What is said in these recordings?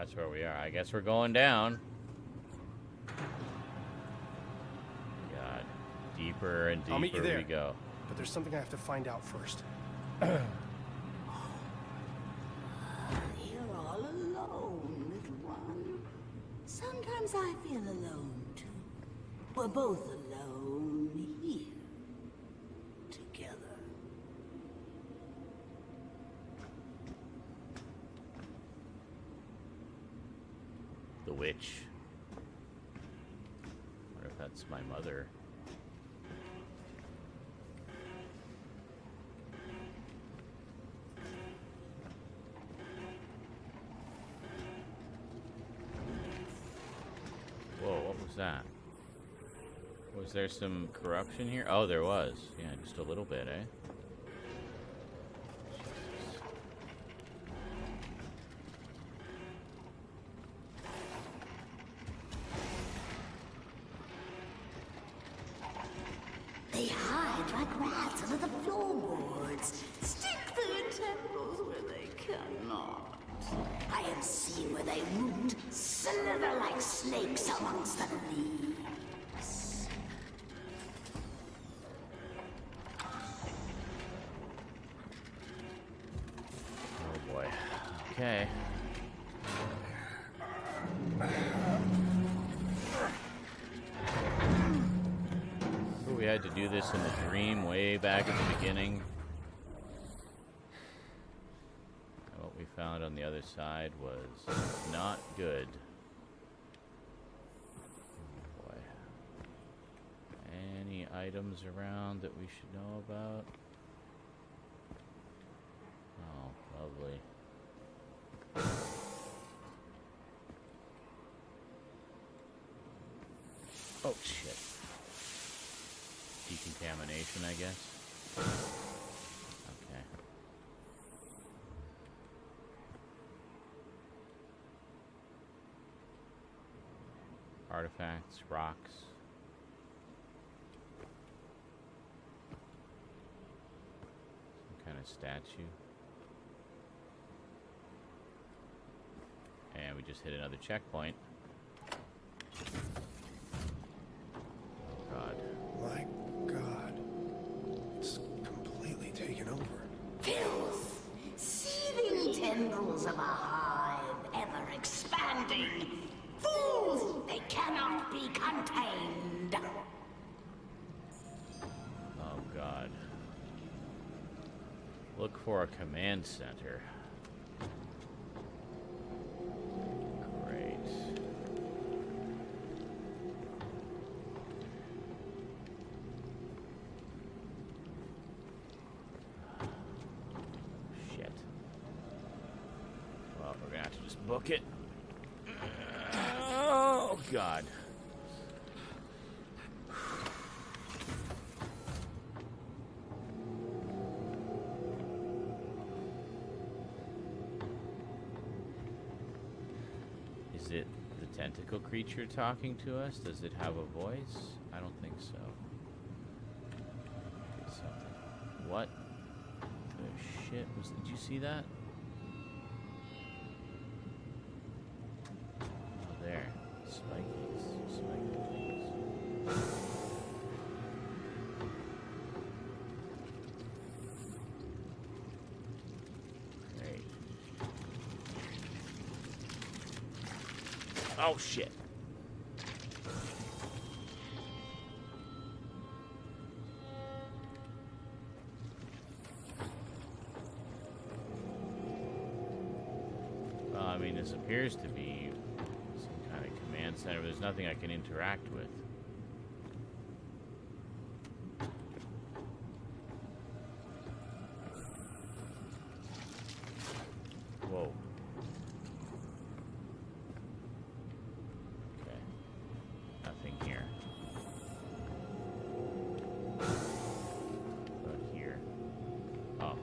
that's where we are. I guess we're going down. God, deeper and deeper I'll meet you there. we go. But there's something I have to find out first. You're all alone, little one. Sometimes I feel alone, too. We're both alone here. Together. The witch. I wonder if that's my mother. Whoa, what was that? Was there some corruption here? Oh, there was. Yeah, just a little bit, eh? They hide like rats under the floorboards. Stick their tentacles where they cannot. I have seen where they root, slither like snakes amongst the leaves. Oh boy. Okay. We had to do this in the dream way back at the beginning. And what we found on the other side was not good. Oh boy. Any items around that we should know about? Oh, lovely. Oh, shit. Decontamination, I guess. Okay. Artifacts, rocks. Some kind of statue. And we just hit another checkpoint. Oh, God. My God. It's completely taken over. Filth! Seething tendrils of a hive, ever expanding. Fools! They cannot be contained. Oh, God. Look for a command center. Great. Shit. Well, we're gonna have to just book it. Oh, God. Is it the tentacle creature talking to us? Does it have a voice? I don't think so. Okay, something. What the shit was? Did you see that? Oh, there. Spikies. Spiky things. Great. Oh, shit. Well, I mean, this appears to be some kind of command center. There's nothing I can interact with. Whoa. Okay. Nothing here. But here. Oh.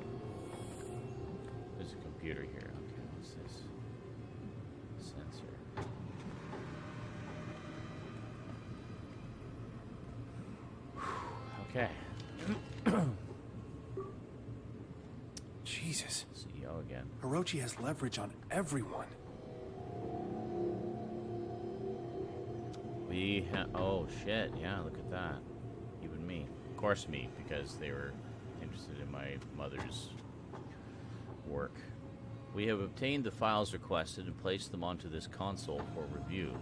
There's a computer here. Okay, what's this? Sensor. Okay. Jesus. CEO again. Orochi has leverage on everyone. Oh, shit. Yeah, look at that. Even me. Of course me, because they were interested in my mother's work. We have obtained the files requested and placed them onto this console for review.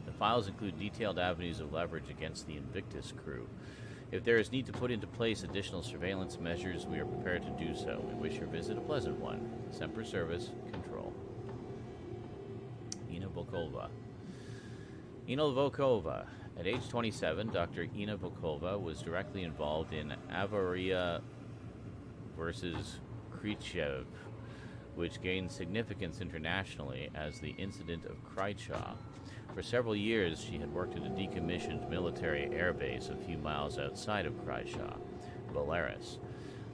The files include detailed avenues of leverage against the Invictus crew. If there is need to put into place additional surveillance measures, we are prepared to do so. We wish your visit a pleasant one. Semper Service, Control. Ina Volkova. Ina Volkova. At age 27, Dr. Ina Volkova was directly involved in Avaria versus Khrushchev, which gained significance internationally as the Incident of Krycha. For several years, she had worked at a decommissioned military airbase a few miles outside of Krycha, Belarus.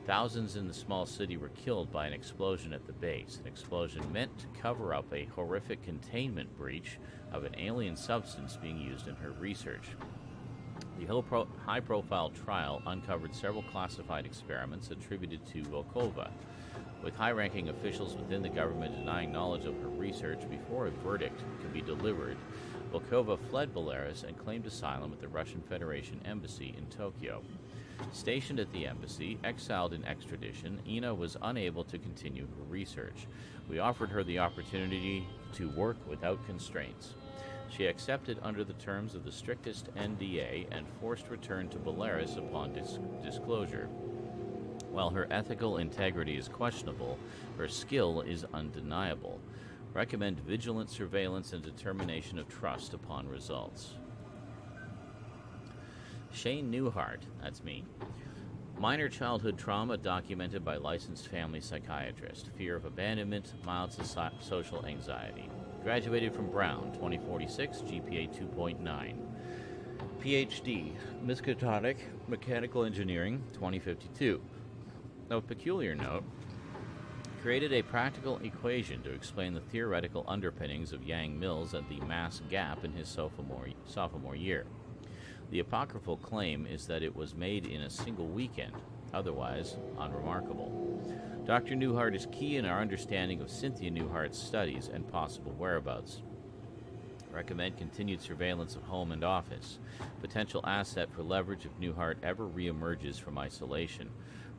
Thousands in the small city were killed by an explosion at the base, an explosion meant to cover up a horrific containment breach of an alien substance being used in her research. The high-profile trial uncovered several classified experiments attributed to Volkova, with high-ranking officials within the government denying knowledge of her research before a verdict could be delivered. Volkova fled Belarus and claimed asylum at the Russian Federation Embassy in Tokyo. Stationed at the embassy, exiled in extradition, Ina was unable to continue her research. We offered her the opportunity to work without constraints. She accepted under the terms of the strictest NDA and forced return to Belarus upon disclosure. While her ethical integrity is questionable, her skill is undeniable. Recommend vigilant surveillance and determination of trust upon results. Shane Newhart, that's me. Minor childhood trauma documented by licensed family psychiatrist. Fear of abandonment, mild social anxiety. Graduated from Brown, 2046, GPA 2.9. PhD, Miskatonic Mechanical Engineering, 2052. Of peculiar note, created a practical equation to explain the theoretical underpinnings of Yang Mills at the mass gap in his sophomore year. The apocryphal claim is that it was made in a single weekend, otherwise unremarkable. Dr. Newhart is key in our understanding of Cynthia Newhart's studies and possible whereabouts. Recommend continued surveillance of home and office. Potential asset for leverage if Newhart ever reemerges from isolation.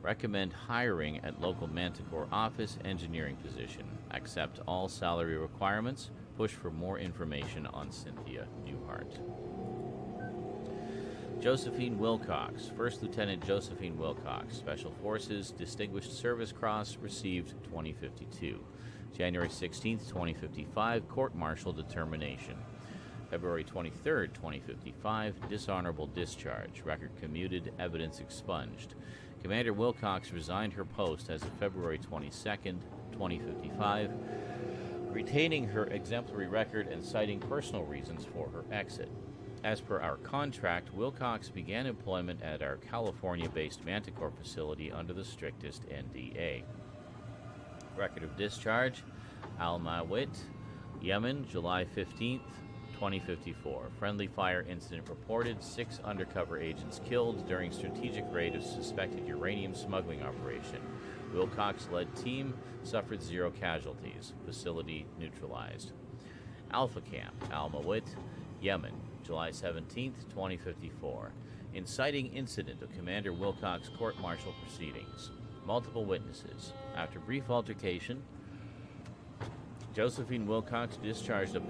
Recommend hiring at local Manticore office engineering position. Accept all salary requirements. Push for more information on Cynthia Newhart. Josephine Wilcox, First Lieutenant Josephine Wilcox, Special Forces, Distinguished Service Cross, received 2052. January 16, 2055, court-martial determination. February 23, 2055, dishonorable discharge. Record commuted, evidence expunged. Commander Wilcox resigned her post as of February 22, 2055, retaining her exemplary record and citing personal reasons for her exit. As per our contract, Wilcox began employment at our California-based Manticore facility under the strictest NDA. Record of discharge, Al-Mawit, Yemen, July 15th, 2054. Friendly fire incident reported. 6 undercover agents killed during strategic raid of suspected uranium smuggling operation. Wilcox-led team suffered 0 casualties. Facility neutralized. Alpha Camp, Al-Mawit, Yemen, July 17th, 2054. Inciting incident of Commander Wilcox court-martial proceedings. Multiple witnesses. After brief altercation, Josephine Wilcox discharged a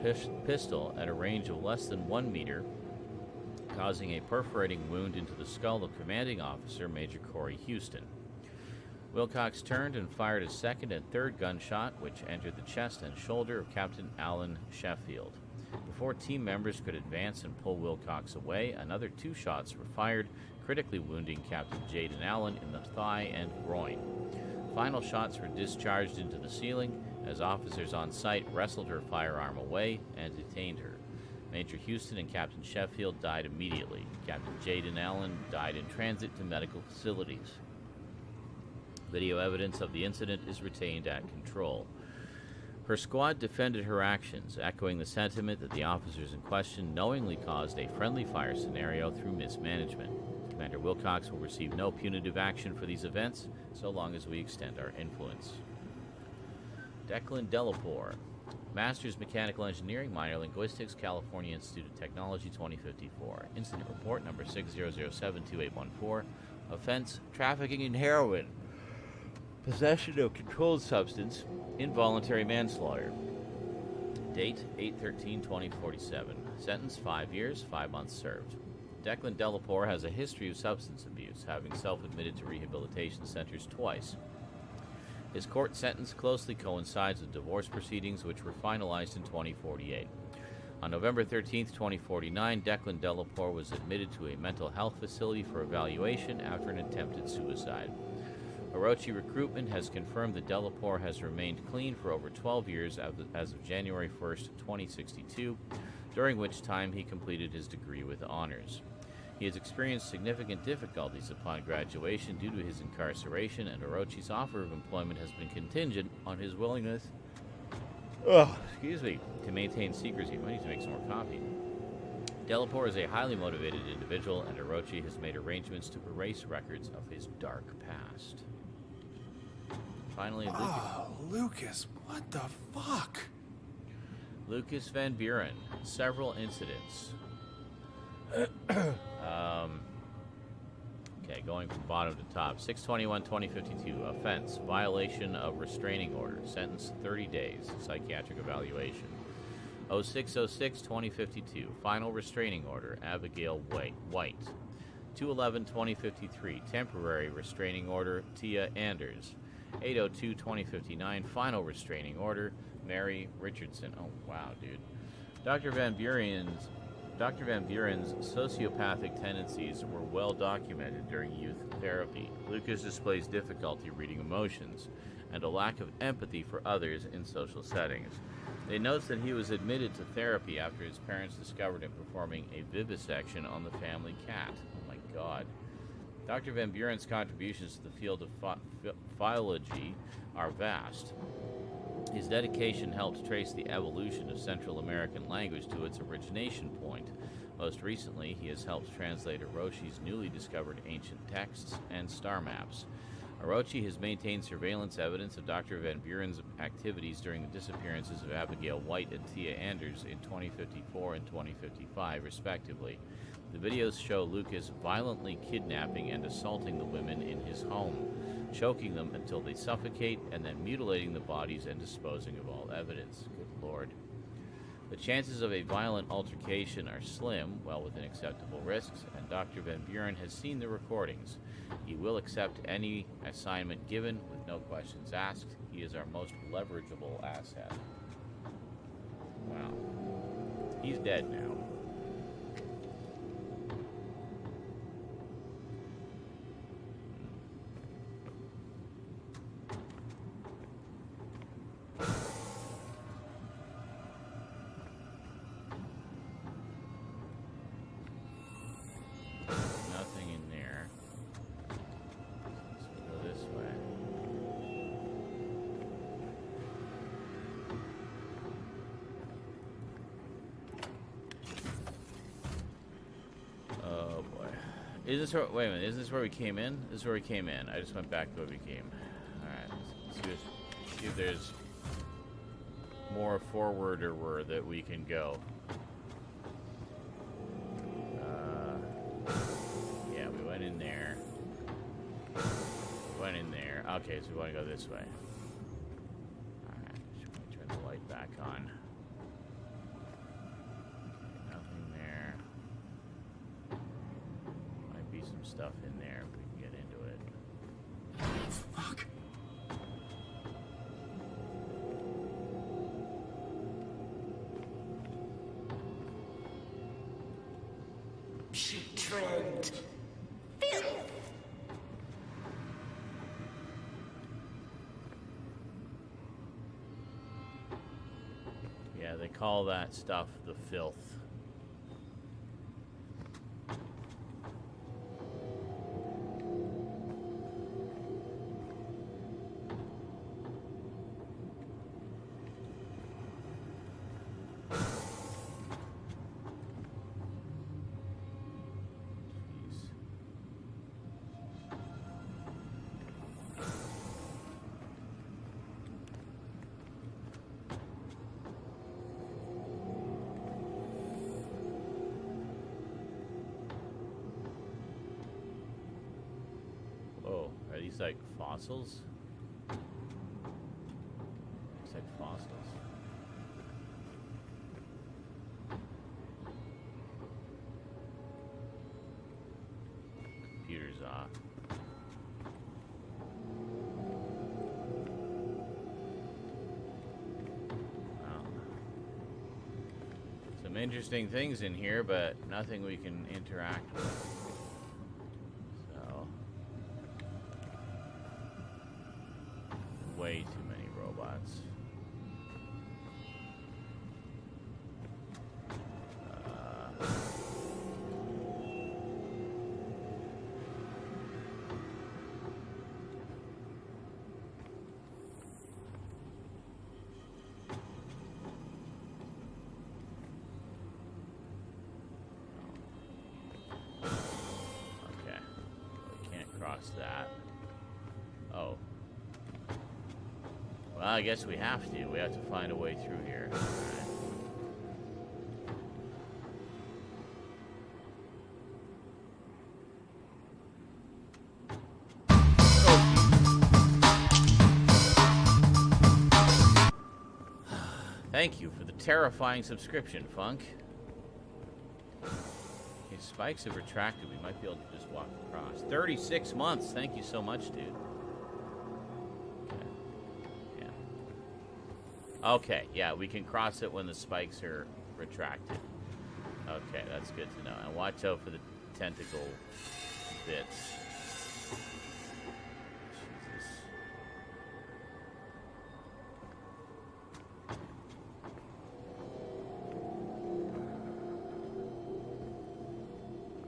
pistol at a range of less than 1 meter, causing a perforating wound into the skull of commanding officer Major Corey Houston. Wilcox turned and fired a second and third gunshot, which entered the chest and shoulder of Captain Alan Sheffield. Before team members could advance and pull Wilcox away, another 2 shots were fired, critically wounding Captain Jaden Allen in the thigh and groin. Final shots were discharged into the ceiling as officers on site wrestled her firearm away and detained her. Major Houston and Captain Sheffield died immediately. Captain Jaden Allen died in transit to medical facilities. Video evidence of the incident is retained at control. Her squad defended her actions, echoing the sentiment that the officers in question knowingly caused a friendly fire scenario through mismanagement. Commander Wilcox will receive no punitive action for these events so long as we extend our influence. Declan Delapore, Master's Mechanical Engineering, minor Linguistics, California Institute of Technology, 2054. Incident report number 60072814. Offense, trafficking in heroin. Possession of controlled substance, involuntary manslaughter. Date, 8/13/2047. Sentence, 5 years, 5 months served. Declan Delaporte has a history of substance abuse, having self-admitted to rehabilitation centers twice. His court sentence closely coincides with divorce proceedings, which were finalized in 2048. On November 13, 2049, Declan Delaporte was admitted to a mental health facility for evaluation after an attempted suicide. Orochi Recruitment has confirmed that Delaporte has remained clean for over 12 years as of January 1st, 2062, during which time he completed his degree with honors. He has experienced significant difficulties upon graduation due to his incarceration, and Orochi's offer of employment has been contingent on his willingness to maintain secrecy. I need to make some more coffee. Delaporte is a highly motivated individual, and Orochi has made arrangements to erase records of his dark past. Finally, Lucas, what the fuck? Lucas Van Buren. Several incidents. Okay, going from bottom to top. 6/21/2052. Offense, violation of restraining order. Sentence, 30 days. Psychiatric evaluation. 06/06/2052. Final restraining order. Abigail White. 2/11/2053. Temporary restraining order. Tia Anders. 8/02/2059. Final restraining order. Mary Richardson. Oh, wow, dude. Dr. Van Buren's sociopathic tendencies were well documented during youth therapy. Lucas displays difficulty reading emotions and a lack of empathy for others in social settings. It notes that he was admitted to therapy after his parents discovered him performing a vivisection on the family cat. Oh my god. Dr. Van Buren's contributions to the field of philology are vast. His dedication helped trace the evolution of Central American language to its origination point. Most recently, he has helped translate Orochi's newly discovered ancient texts and star maps. Orochi has maintained surveillance evidence of Dr. Van Buren's activities during the disappearances of Abigail White and Tia Anders in 2054 and 2055, respectively. The videos show Lucas violently kidnapping and assaulting the women in his home, choking them until they suffocate, and then mutilating the bodies and disposing of all evidence. Good lord. The chances of a violent altercation are slim, well within acceptable risks, and Dr. Van Buren has seen the recordings. He will accept any assignment given with no questions asked. He is our most leverageable asset. Wow. He's dead now. Nothing in there. Let's go this way. Oh boy. Is this where, wait a minute, is this where we came in? This is where we came in. I just went back to where we came. Alright, let's see if there's more forward or where that we can go. Yeah, we went in there. We went in there. Okay, so we want to go this way. Alright, should we turn the light back on? Okay, nothing there. Might be some stuff in there if we can get into it. Fuck. Putrid. Filth. Yeah, they call that stuff the filth. Jeez. Are these like fossils? Looks like fossils. Computer's off. Wow. Some interesting things in here, but nothing we can interact with. So, way too many robots. Okay, we can't cross that. Oh. Well, I guess we have to. We have to find a way through here. All right. Thank you for the terrifying subscription, Funk. His spikes have retracted. We might be able to just walk across. 36 months. Thank you so much, dude. Okay. Yeah. Okay, yeah, we can cross it when the spikes are retracted. Okay, that's good to know. And watch out for the tentacle bits. Jesus.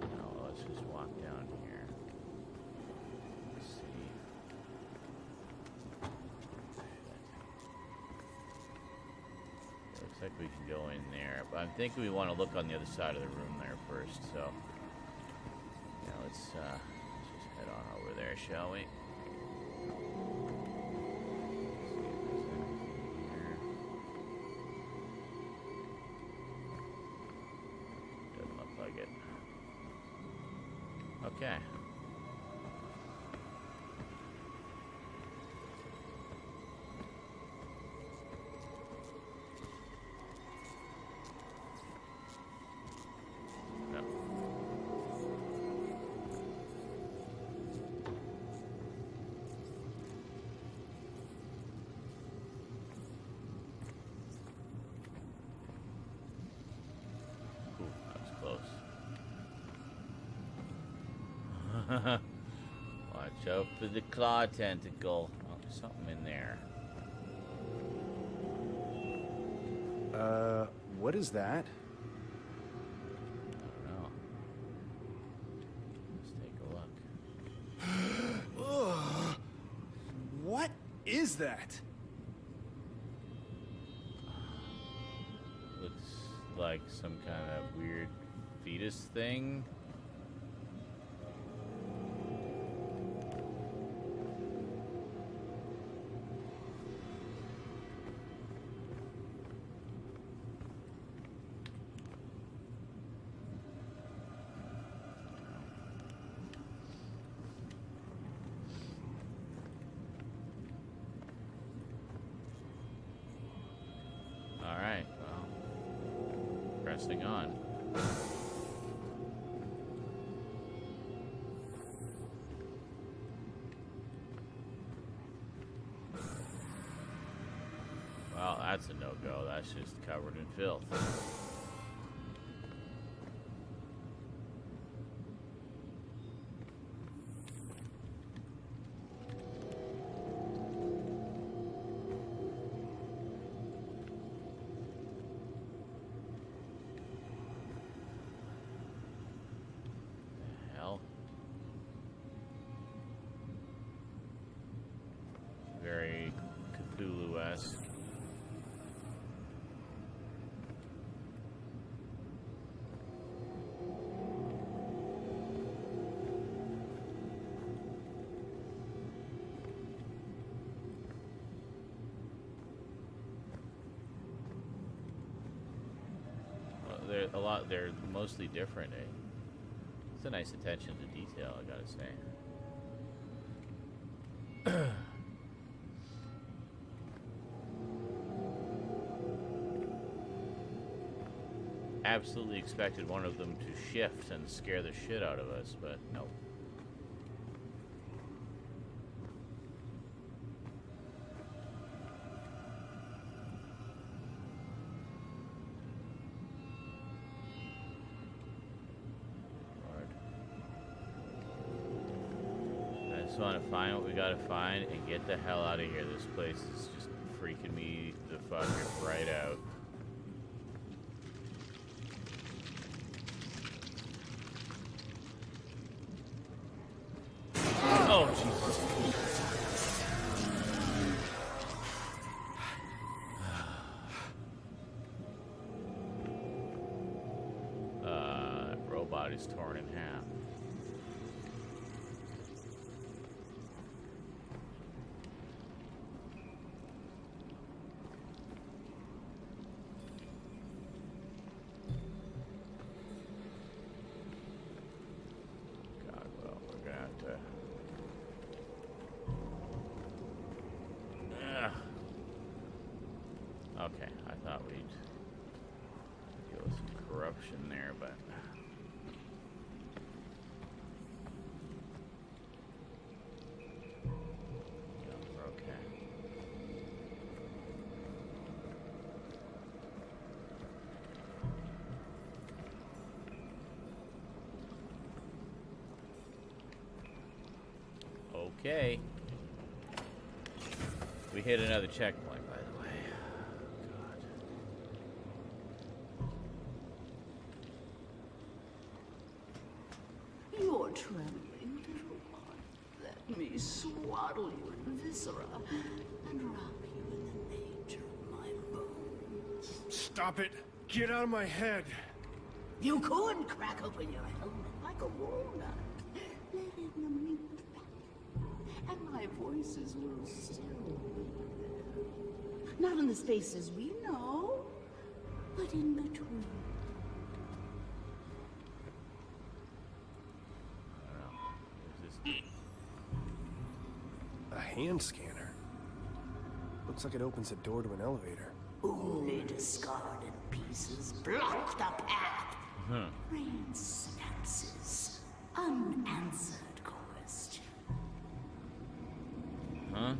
Oh, no, let's just walk down here. Let's see. Shit. Looks like we can go in there, but I'm thinking we want to look on the other side of the room there first, so yeah, let's just head on over there, shall we? Doesn't look like it. Okay. No. Ooh, that was close. Watch out for the claw tentacle. Oh, there's something in there. What is that? I don't know. Let's take a look. Ugh. What is that? Looks like some kind of weird fetus thing. All right, well, pressing on. Well, that's a no-go. That's just covered in filth. Hell. Very Cthulhu-esque. They're mostly different, eh? It's a nice attention to detail, I gotta say. Absolutely expected one of them to shift and scare the shit out of us, but nope. I just want to find what we gotta find and get the hell out of here. This place is just freaking me the fuck right out. Oh, Jesus. That robot is torn in half. God, well, we're gonna have to... Okay, I thought we'd deal with some corruption there, but... Yeah, we're okay. Okay. We hit another checkpoint, by the way. God. You're trembling, little one. Let me swaddle you in viscera and wrap you in the nature of my bones. Stop it! Get out of my head! You could crack open your helmet like a walnut, letting them meet and my voices will still be there. Not in the spaces we know, but in between. I don't know. Is this... A hand scanner. Looks like it opens a door to an elevator. Only discarded pieces block the path. Rain synapses. Unanswered question. Huh?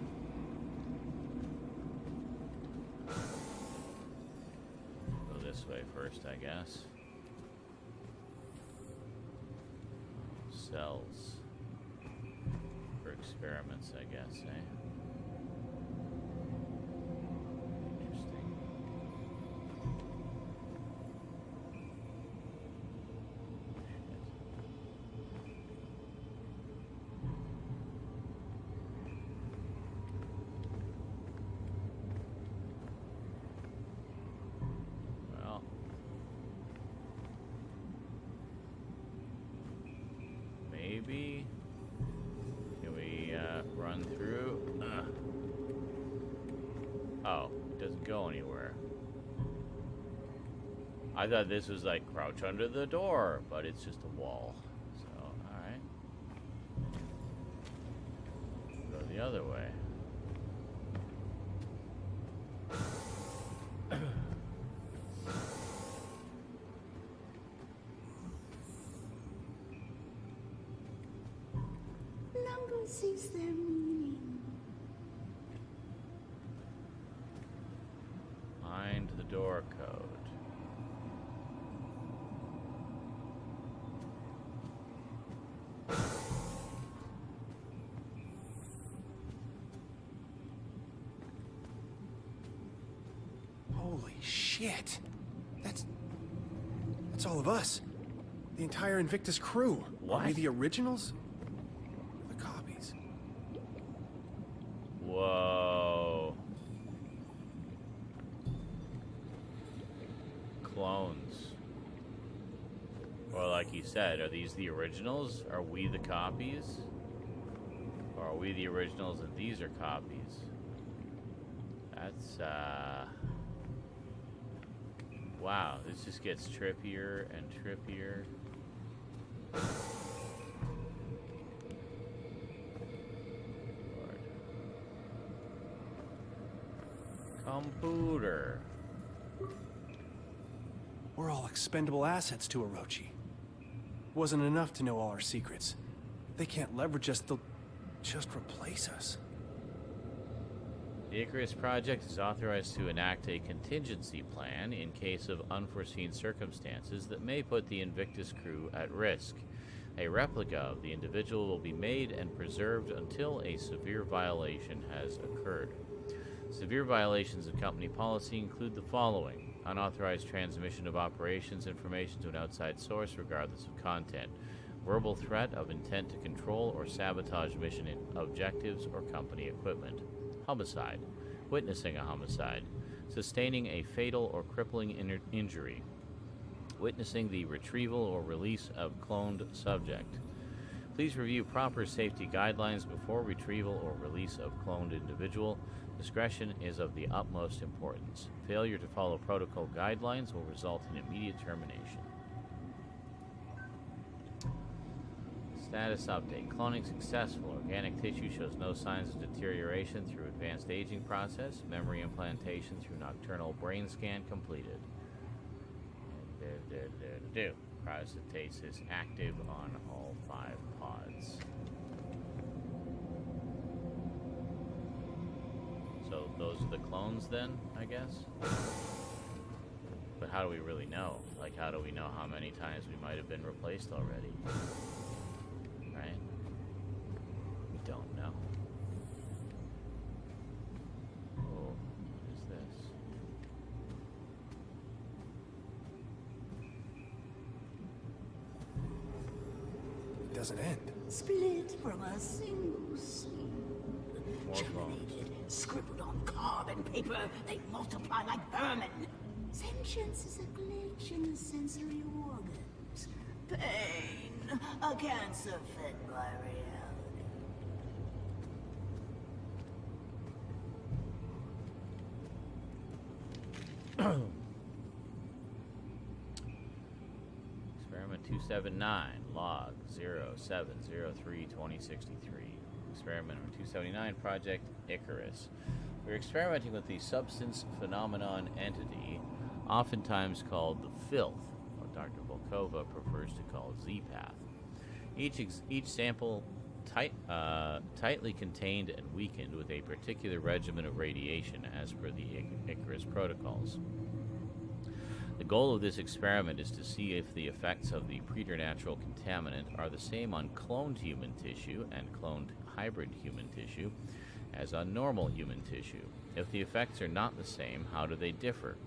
Go this way first, I guess. Cells. For experiments, I guess, eh? Interesting. Well. Maybe. Can we run through? Oh, it doesn't go anywhere. I thought this was like crouch under the door, but it's just a wall. So, alright. Go the other way. Number sees their meaning. Find the door code. Holy shit! That's all of us. The entire Invictus crew. What? Are we the originals? Or the copies? Whoa. Clones. Or like you said, are these the originals? Are we the copies? Or are we the originals and these are copies? That's, wow, this just gets trippier and trippier. Lord. Computer. We're all expendable assets to Orochi. Wasn't enough to know all our secrets. They can't leverage us, they'll just replace us. The Icarus Project is authorized to enact a contingency plan in case of unforeseen circumstances that may put the Invictus crew at risk. A replica of the individual will be made and preserved until a severe violation has occurred. Severe violations of company policy include the following: unauthorized transmission of operations information to an outside source regardless of content, verbal threat of intent to control or sabotage mission objectives or company equipment, homicide, witnessing a homicide, sustaining a fatal or crippling injury, witnessing the retrieval or release of cloned subject. Please review proper safety guidelines before retrieval or release of cloned individual. Discretion is of the utmost importance. Failure to follow protocol guidelines will result in immediate termination. Status update. Cloning successful. Organic tissue shows no signs of deterioration through advanced aging process. Memory implantation through nocturnal brain scan completed. Cryostasis active on all 5 pods. So those are the clones then, I guess? But how do we really know? Like, how do we know how many times we might have been replaced already? Right? We don't know. Oh, what is this? It doesn't end. Split from a single seed. More clones. Germinated, scribbled on carbon paper, they multiply like vermin. Sentience is a glitch in the sensory organs. Pain, a cancer fed by reality. Experiment 279, log 0703-2063. Experiment 279, Project Icarus. We're experimenting with the substance phenomenon entity, oftentimes called the filth, what Dr. Volkova prefers to call Z-Path. Each sample tightly contained and weakened with a particular regimen of radiation as per the Icarus protocols. The goal of this experiment is to see if the effects of the preternatural contaminant are the same on cloned human tissue and cloned hybrid human tissue as on normal human tissue. If the effects are not the same, how do they differ?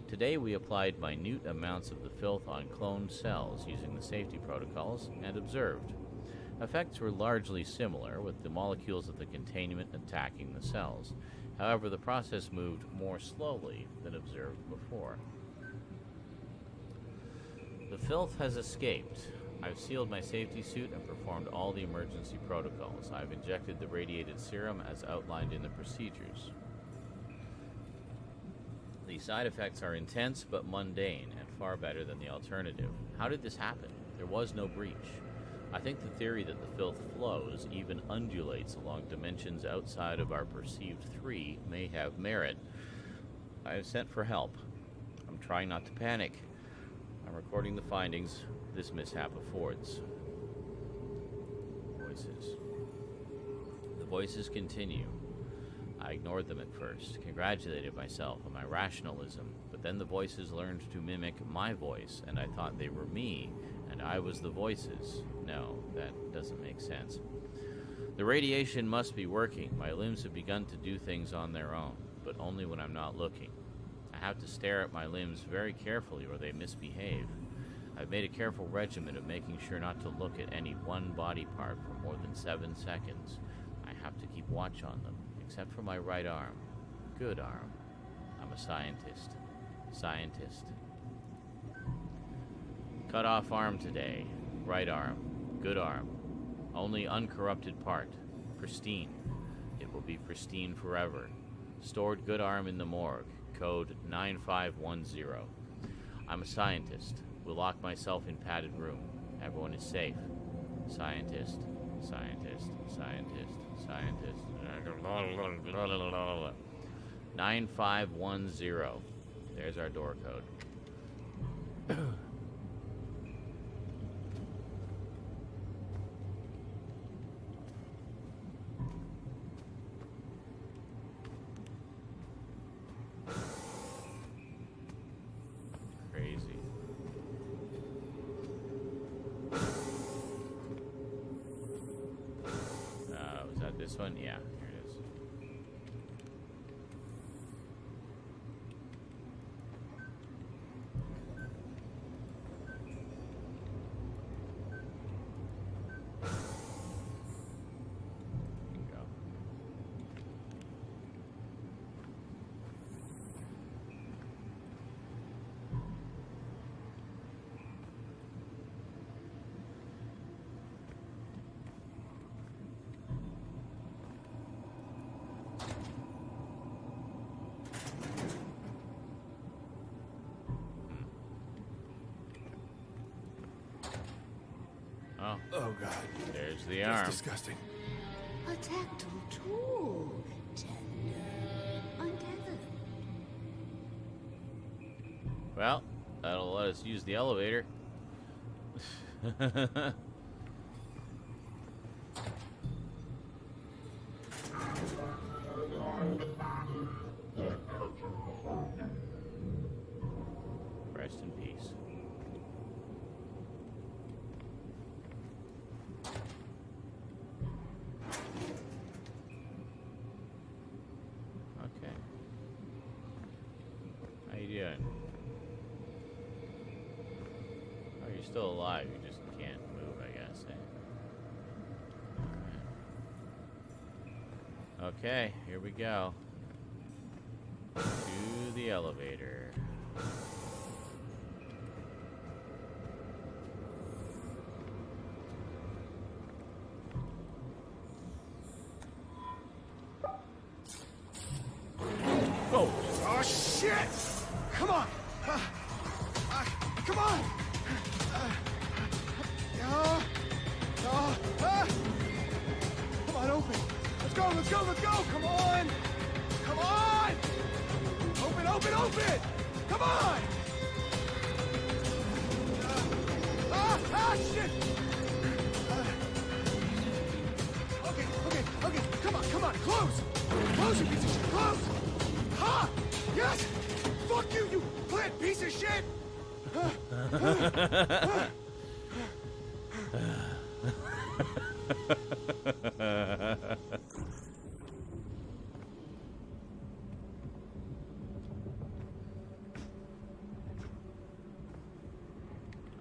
Today we applied minute amounts of the filth on cloned cells using the safety protocols and observed. Effects were largely similar, with the molecules of the containment attacking the cells. However, the process moved more slowly than observed before. The filth has escaped. I've sealed my safety suit and performed all the emergency protocols. I've injected the radiated serum as outlined in the procedures. The side effects are intense but mundane and far better than the alternative. How did this happen? There was no breach. I think the theory that the filth flows, even undulates along dimensions outside of our perceived 3 may have merit. I have sent for help. I'm trying not to panic. I'm recording the findings this mishap affords. Voices. The voices continue. I ignored them at first, congratulated myself on my rationalism, but then the voices learned to mimic my voice, and I thought they were me, and I was the voices. No, that doesn't make sense. The radiation must be working. My limbs have begun to do things on their own, but only when I'm not looking. I have to stare at my limbs very carefully or they misbehave. I've made a careful regimen of making sure not to look at any one body part for more than 7 seconds. I have to keep watch on them, except for my right arm. Good arm. I'm a scientist. Scientist. Cut off arm today. Right arm. Good arm. Only uncorrupted part. Pristine. It will be pristine forever. Stored good arm in the morgue. Code 9510. I'm a scientist. Will lock myself in padded room. Everyone is safe. Scientist. Scientist. Scientist. Scientist. 9510. There's our door code. Crazy. Was that this one? Yeah, here it is. Oh God. There's the arm. That's disgusting. A tactile tool. Tender. Untethered. Well, that'll let us use the elevator. Rest in peace. Okay. How you doing? Oh, you're still alive. You just can't move, I guess. Eh? Okay, here we go. To the elevator. Oh shit! Come on! Come on! Come on, open! Let's go! Let's go! Let's go! Come on! Come on! Open! Open! Open! Come on! Shit! Okay. Come on! Close! Close, you piece of shit! Close! Ha! Yes! Fuck you, you plant piece of shit!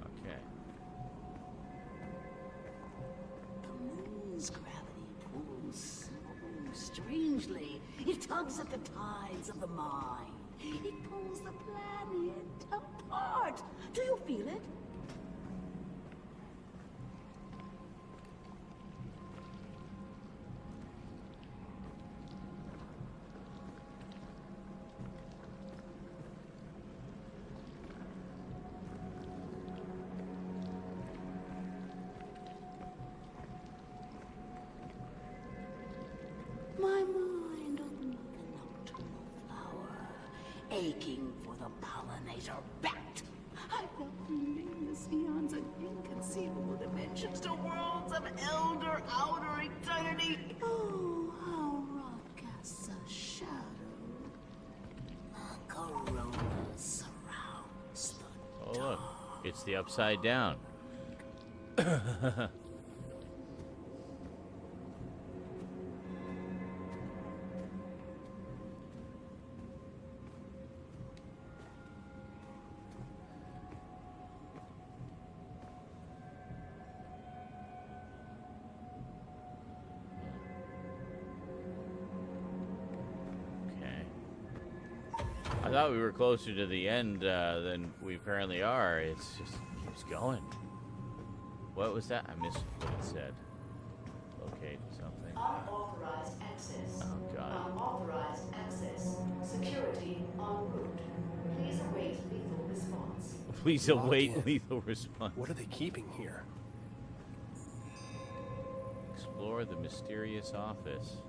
Okay. The moon's gravity pulls so strangely. It tugs at the tides of the mind. It pulls the planet apart. Do you feel it? My mind on the nocturnal flower, aching for the pollinator bat. I felt nameless eons and inconceivable dimensions to worlds of elder outer eternity. Oh, how rock casts a shadow. A corona surrounds the Oh, look. It's the upside down. I thought we were closer to the end than we apparently are. It's just keeps going. What was that? I missed what it said. Locate something. Unauthorized access. Oh God. Unauthorized access. Security en route. Please await lethal response. Please Lock await in. lethal response. What are they keeping here? Explore the mysterious office.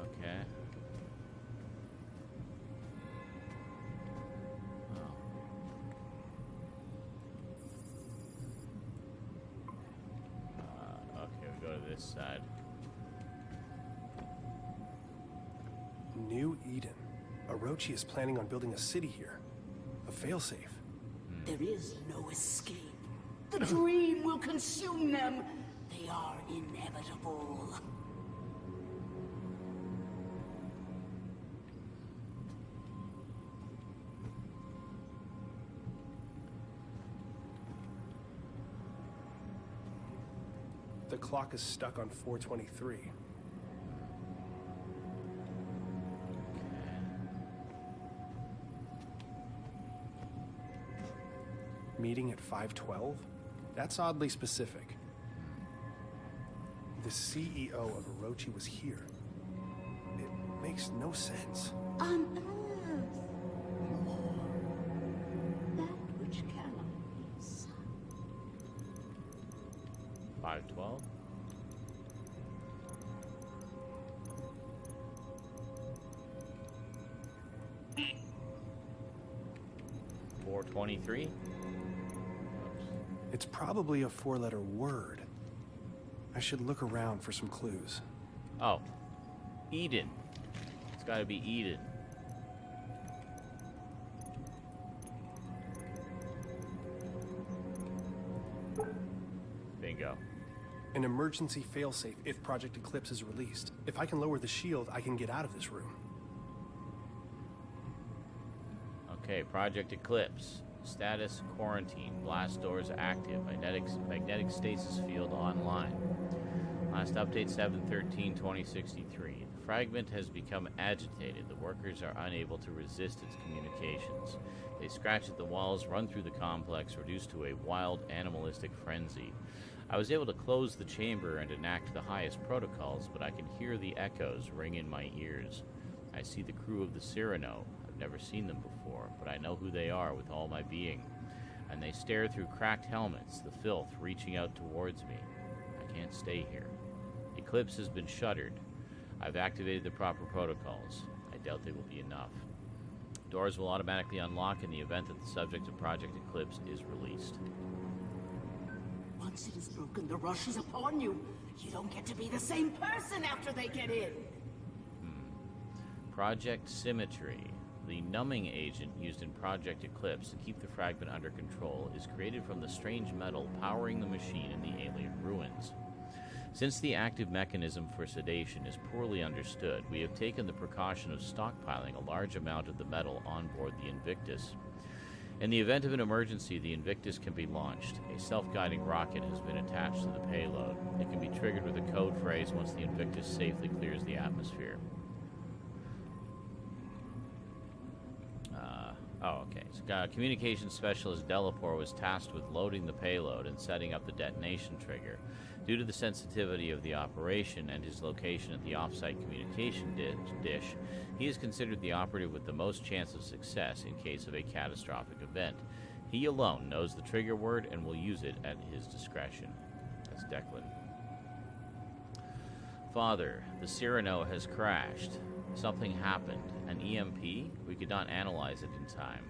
Okay. this side. New Eden. Orochi is planning on building a city here. A failsafe. There is no escape. The dream will consume them. They are inevitable. The clock is stuck on 423. Meeting at 512? That's oddly specific. The CEO of Orochi was here. It makes no sense. On Earth, more. That which cannot be sung. 512. $423. It's probably a four-letter word. I should look around for some clues. Oh, Eden. It's got to be Eden. Bingo. An emergency failsafe if Project Eclipse is released. If I can lower the shield, I can get out of this room. Okay, Project Eclipse. Status quarantine. Blast doors active. Magnetic stasis field online. Last update 7/13/2063. The fragment has become agitated. The workers are unable to resist its communications. They scratch at the walls, run through the complex, reduced to a wild animalistic frenzy. I was able to close the chamber and enact the highest protocols, but I can hear the echoes ring in my ears. I see the crew of the Cyrano. I've never seen them before, but I know who they are with all my being. And they stare through cracked helmets, the filth reaching out towards me. I can't stay here. Eclipse has been shuttered. I've activated the proper protocols. I doubt they will be enough. Doors will automatically unlock in the event that the subject of Project Eclipse is released. Once it is broken, the rush is upon you. You don't get to be the same person after they get in. Project Symmetry. The numbing agent used in Project Eclipse to keep the fragment under control is created from the strange metal powering the machine in the alien ruins. Since the active mechanism for sedation is poorly understood, we have taken the precaution of stockpiling a large amount of the metal on board the Invictus. In the event of an emergency, the Invictus can be launched. A self-guiding rocket has been attached to the payload. It can be triggered with a code phrase once the Invictus safely clears the atmosphere. Okay. So, Communications Specialist Delapore was tasked with loading the payload and setting up the detonation trigger. Due to the sensitivity of the operation and his location at the off-site communication dish, he is considered the operative with the most chance of success in case of a catastrophic event. He alone knows the trigger word and will use it at his discretion. That's Declan. Father, the Cyrano has crashed. Something happened. An EMP? We could not analyze it in time.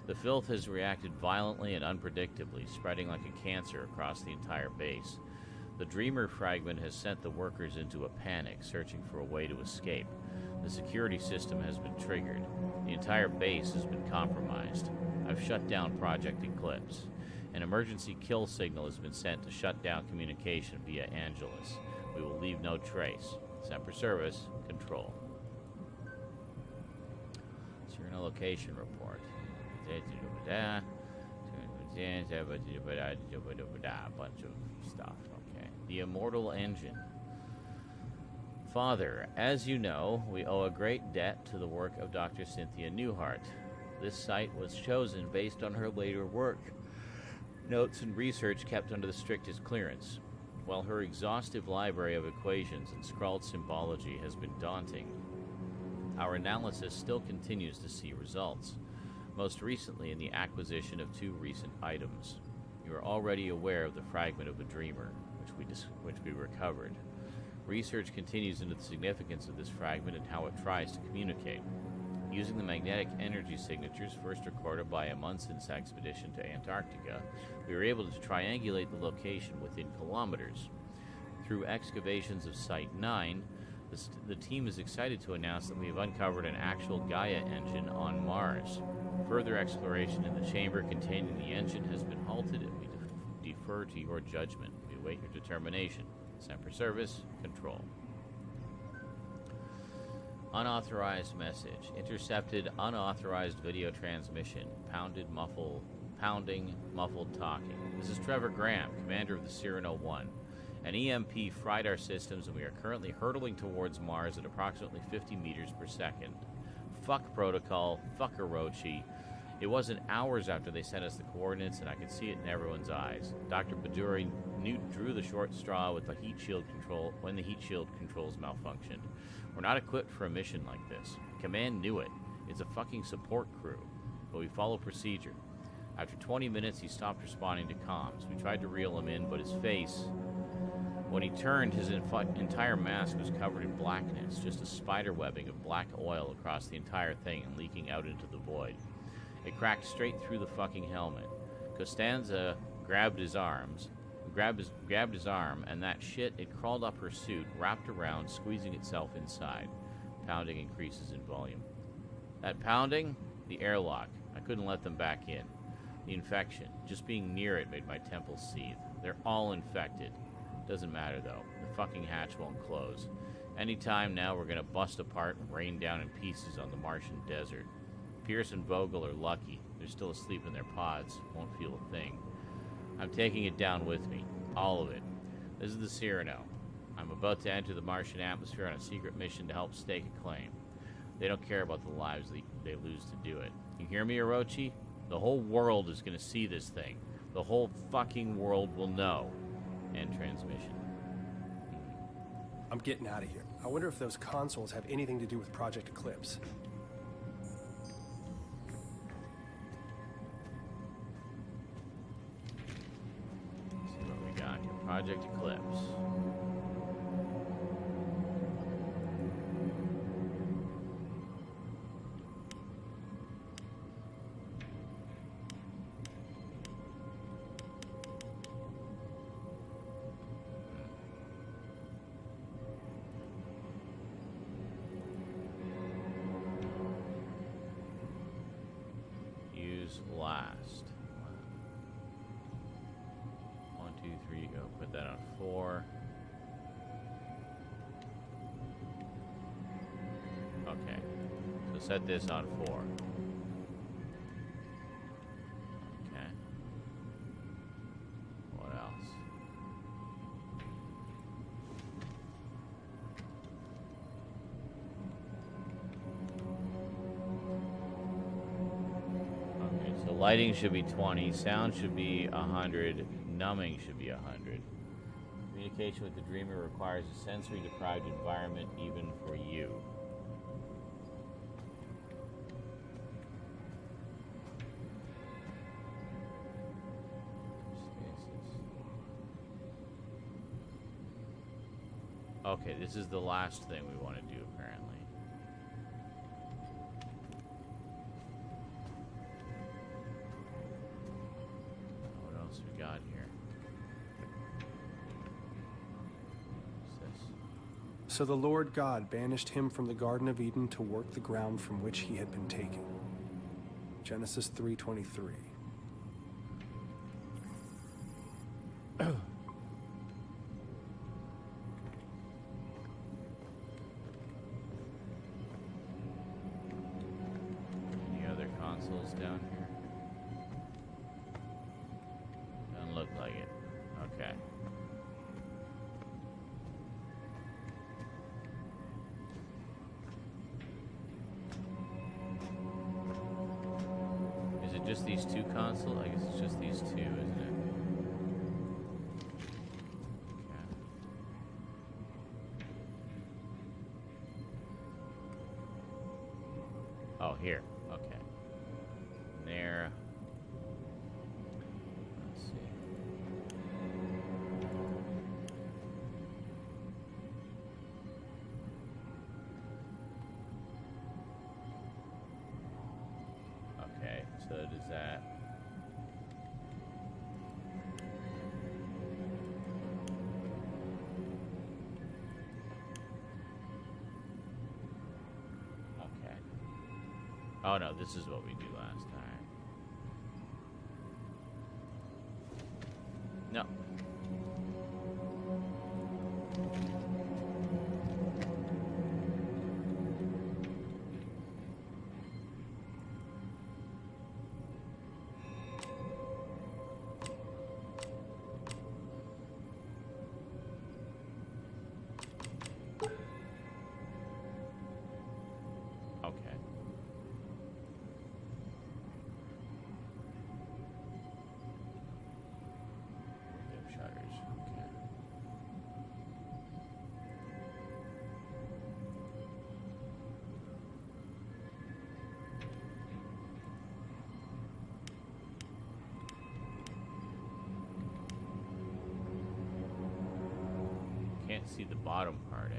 The filth has reacted violently and unpredictably, spreading like a cancer across the entire base. The Dreamer fragment has sent the workers into a panic, searching for a way to escape. The security system has been triggered. The entire base has been compromised. I've shut down Project Eclipse. An emergency kill signal has been sent to shut down communication via Angelus. We will leave no trace. Semper Service, Control. Cyrano location report. A bunch of stuff. Okay. The Immortal Engine. Father, as you know, we owe a great debt to the work of Dr. Cynthia Newhart. This site was chosen based on her later work. Notes and research kept under the strictest clearance. While her exhaustive library of equations and scrawled symbology has been daunting, our analysis still continues to see results, most recently in the acquisition of 2 recent items. You are already aware of the fragment of a Dreamer, which we recovered. Research continues into the significance of this fragment and how it tries to communicate. Using the magnetic energy signatures first recorded by a Munson's expedition to Antarctica, we were able to triangulate the location within kilometers. Through excavations of Site 9, the team is excited to announce that we have uncovered an actual Gaia engine on Mars. Further exploration in the chamber containing the engine has been halted, and we defer to your judgment. We await your determination. Semper Service, Control. Unauthorized message. Intercepted unauthorized video transmission. Pounding, muffled talking. This is Trevor Graham, commander of the Cyrano 1. An EMP fried our systems, and we are currently hurtling towards Mars at approximately 50 meters per second. Fuck protocol, fuck Orochi. It wasn't hours after they sent us the coordinates, and I could see it in everyone's eyes. Dr. Baduri drew the short straw with the heat shield control when the heat shield controls malfunctioned. We're not equipped for a mission like this. Command knew it. It's a fucking support crew. But we follow procedure. After 20 minutes, he stopped responding to comms. We tried to reel him in, but his face... When he turned, his entire mask was covered in blackness, just a spider webbing of black oil across the entire thing and leaking out into the void. It cracked straight through the fucking helmet. Costanza grabbed his arm, and that shit, it crawled up her suit, wrapped around, squeezing itself inside. Pounding increases in volume. That pounding? The airlock. I couldn't let them back in. The infection. Just being near it made my temples seethe. They're all infected. Doesn't matter, though. The fucking hatch won't close. Anytime now, we're gonna bust apart and rain down in pieces on the Martian desert. Pierce and Vogel are lucky. They're still asleep in their pods. Won't feel a thing. I'm taking it down with me. All of it. This is the Cyrano. I'm about to enter the Martian atmosphere on a secret mission to help stake a claim. They don't care about the lives they lose to do it. You hear me, Orochi? The whole world is gonna see this thing. The whole fucking world will know. End transmission. I'm getting out of here. I wonder if those consoles have anything to do with Project Eclipse. Let's see what we got here. Project Eclipse. Last. 1, 2, 3, go. Put that on 4. Okay. So set this on 4. Okay. What else? Lighting should be 20, sound should be 100, numbing should be 100. Communication with the dreamer requires a sensory-deprived environment even for you. Okay, this is the last thing we want to do, apparently. Got here. What's this? So the Lord God banished him from the Garden of Eden to work the ground from which he had been taken. Genesis 3:23. Any other consoles down here? Look like it. Okay. Is it just these two consoles? I guess it's just these two, isn't it? Okay. Oh, here. Okay. There. So does that... Oh no, this is what we do last time. No. Okay. Window shutters. Okay. Can't see the bottom part, eh?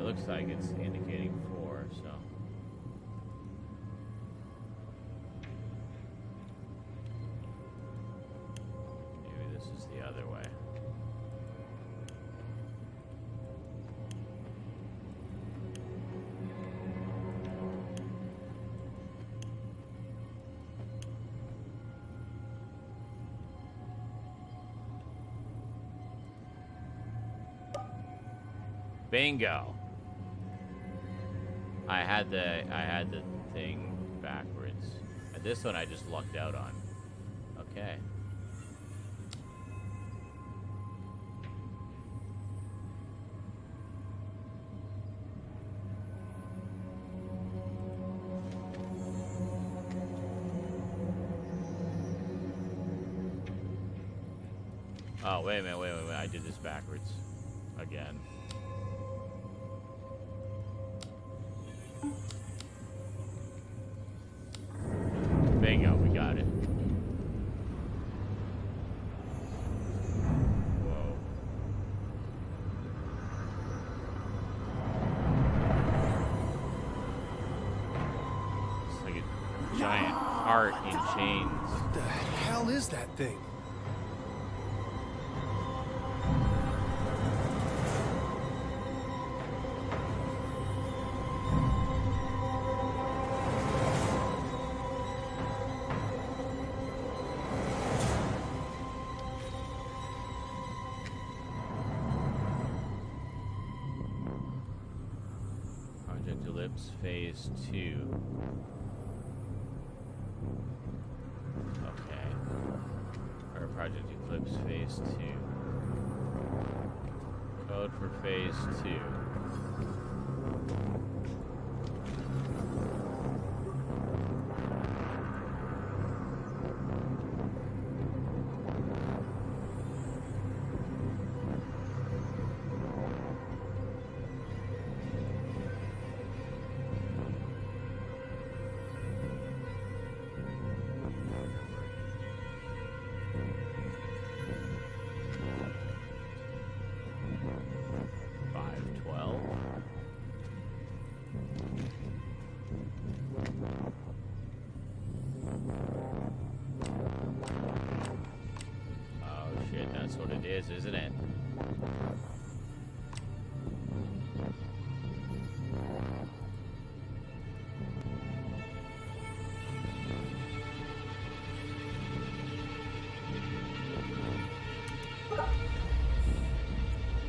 Looks like it's indicating 4, so maybe this is the other way. Bingo. I had the thing backwards. And this one I just lucked out on. Okay. Oh, wait a minute, wait. I did this backwards. Again. Bingo, we got it. Whoa. It's like a giant heart in chains. What the hell is that thing? Phase 2. Okay. Or Project Eclipse Phase 2. Code for Phase 2. Isn't it?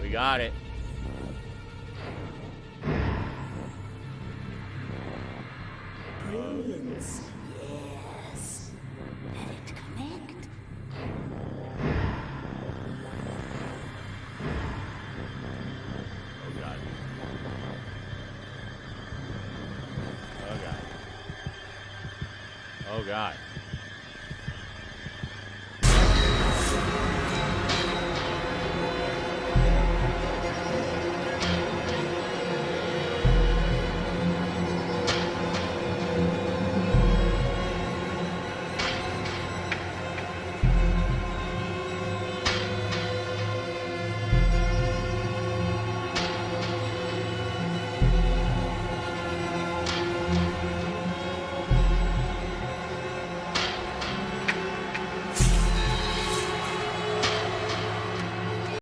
We got it. Brilliance. Yes. Let it connect. Oh God.